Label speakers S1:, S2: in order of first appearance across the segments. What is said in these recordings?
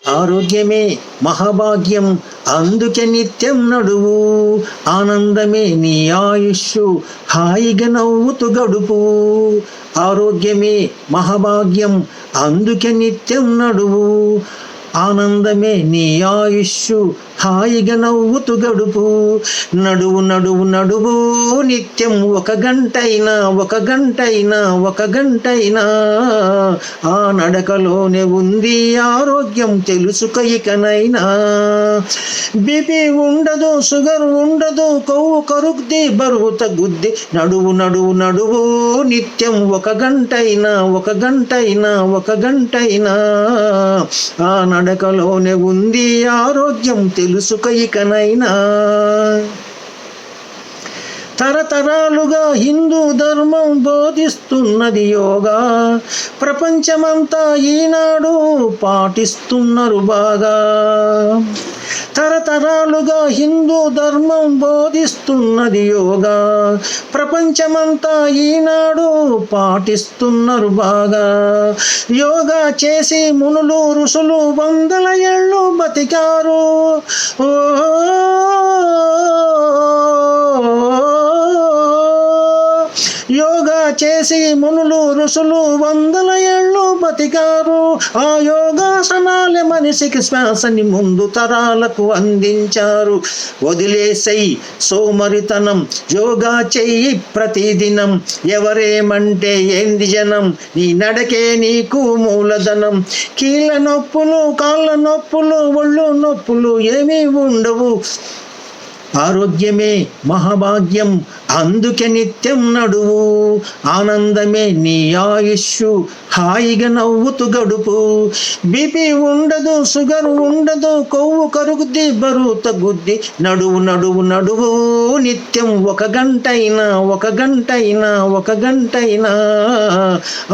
S1: ఆరోగ్యమే మహాభాగ్యం, అందుకే నిత్యం నడువు. ఆనందమే నీ ఆయుష్షు, హాయిగా నవ్వుతూ గడుపు. ఆరోగ్యమే మహాభాగ్యం, అందుకే నిత్యం నడువు. ఆనందమే నీ ఆయుష్షు, హాయిగా నవ్వుతూ గడుపు. నడువు నడువు నడువు నిత్యం, ఒక గంటైనా ఒక గంటైనా ఒక గంటైనా. ఆ నడకలోనే ఉంది ఆరోగ్యం, తెలుసుక ఇకనైనా. బీపీ ఉండదు, షుగర్ ఉండదు, కొవ్వు కరుగుద్ది, బరువు తగ్గుద్ది. నడువు నడువు నడువు నిత్యం, ఒక గంటైనా ఒక గంటైనా ఒక గంటైనా. ఆ నడకలోనే ఉంది ఆరోగ్యం, తెలుసుక ఇకనైనా. తరతరాలుగా హిందూ ధర్మం బోధిస్తున్నది యోగా, ప్రపంచమంతా ఈనాడు పాటిస్తున్నారు బాగా. తరతరాలుగా హిందూ ధర్మం బోధిస్తున్నది యోగా, ప్రపంచమంతా ఈనాడు పాటిస్తున్నారు బాగా. యోగా చేసి మునులు ఋషులు వందల ఏళ్ళు బతికారు. ఓ యోగా చేసి మునులు ఋషులు వందల ఏళ్ళు బతికారు. ఆ యోగాసనాలే మనిషికి శ్వాసని ముందు తరాలకు అందించారు. వదిలేసై సోమరితనం, యోగా చెయ్యి ప్రతిదినం. ఎవరేమంటే ఏంది జనం, నీ నడకే నీకు మూలధనం. కీళ్ళ నొప్పులు, కాళ్ళ నొప్పులు, ఒళ్ళు నొప్పులు ఏమీ ఉండవు. ఆరోగ్యమే మహాభాగ్యం, అందుకే నిత్యం నడువు. ఆనందమే నీ ఆయుష్షు, హాయిగా నవ్వుతూ గడుపు. బీపీ ఉండదు, షుగర్ ఉండదు, కొవ్వు కరుగుద్ది, బరువు తగ్గుద్ది. నడువు నడువు నడువు నిత్యం, ఒక గంటైనా ఒక గంటైనా ఒక గంటైనా.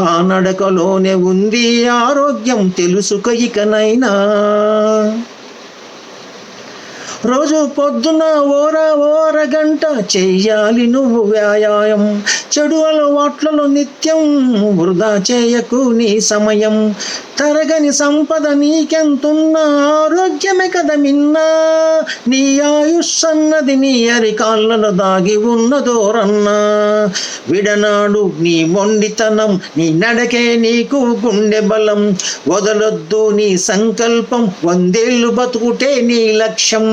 S1: ఆ నడకలోనే ఉంది ఆరోగ్యం, తెలుసుక ఇకనైనా. రోజు పొద్దున ఓరగంట చెయ్యాలి నువ్వు వ్యాయామం. చెడు అలవాట్లలో నిత్యం వృధా చేయకు నీ సమయం. తరగని సంపద నీకెంతున్నా, ఆరోగ్యమే కదా మిన్నా. నీ ఆయుష్ అన్నది నీ అరికాళ్ళలో దాగి ఉన్నదోరన్నా. విడనాడు నీ మొండితనం, నీ నడకే నీకు గుండె బలం. వదలొద్దు నీ సంకల్పం, 100 ఏళ్ళు బతుకుటే నీ లక్ష్యం.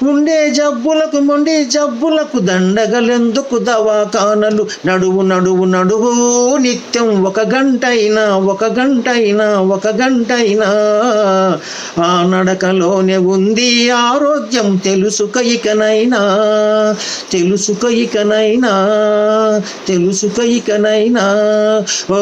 S1: ఉండే జబ్బులకు మొండి జబ్బులకు దండగలెందుకు దవాఖానలు. నడువు నడువు నడువు నిత్యం, ఒక గంటైనా ఒక గంటైనా ఒక గంటైనా. ఆ నడకలోనే ఉంది ఆరోగ్యం, తెలుసుక ఇకనైనా. తెలుసుక ఇకనైనా, తెలుసుక ఇకనైనా. ఓ